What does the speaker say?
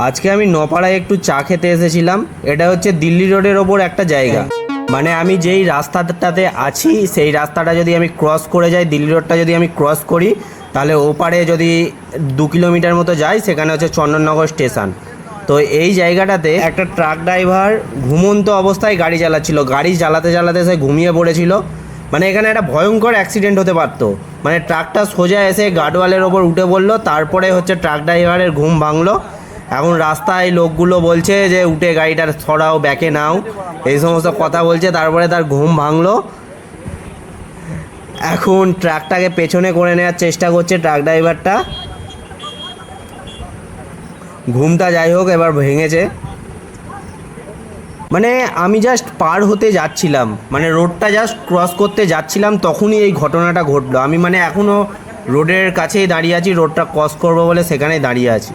আজকে আমি নপাড়ায় একটু চা খেতে এসেছিলাম। এটা হচ্ছে দিল্লি রোডের ওপর একটা জায়গা, মানে আমি যেই রাস্তাটাতে আছি সেই রাস্তাটা যদি আমি ক্রস করে যাই, দিল্লি রোডটা যদি আমি ক্রস করি, তাহলে ওপারে যদি 2 কিলোমিটার মতো যাই সেখানে হচ্ছে চন্দননগর স্টেশন। তো এই জায়গাটাতে একটা ট্রাক ড্রাইভার ঘুমন্ত অবস্থায় গাড়ি চালাচ্ছিল, গাড়ি চালাতে চালাতে সে ঘুমিয়ে পড়েছিল। মানে এখানে একটা ভয়ঙ্কর অ্যাক্সিডেন্ট হতে পারতো। মানে ট্রাকটা সোজা এসে গার্ডওয়ালের ওপর উঠে পড়লো, তারপরে হচ্ছে ট্রাক ড্রাইভারের ঘুম ভাঙলো। এখন রাস্তায় লোকগুলো বলছে যে উঠে গাড়িটা সরাও, ব্যাকে নাও, এই সমস্ত কথা বলছে। তারপরে তার ঘুম ভাঙলো। এখন ট্রাকটাকে পেছনে করে নেওয়ার চেষ্টা করছে ট্রাক ড্রাইভারটা। ঘুমটা যাই হোক এবার ভেঙেছে। মানে আমি জাস্ট পার হতে যাচ্ছিলাম, মানে রোডটা জাস্ট ক্রস করতে যাচ্ছিলাম, তখনই এই ঘটনাটা ঘটলো। আমি মানে এখনও রোডের কাছেই দাঁড়িয়ে আছি, রোডটা ক্রস করবো বলে সেখানেই দাঁড়িয়ে আছি।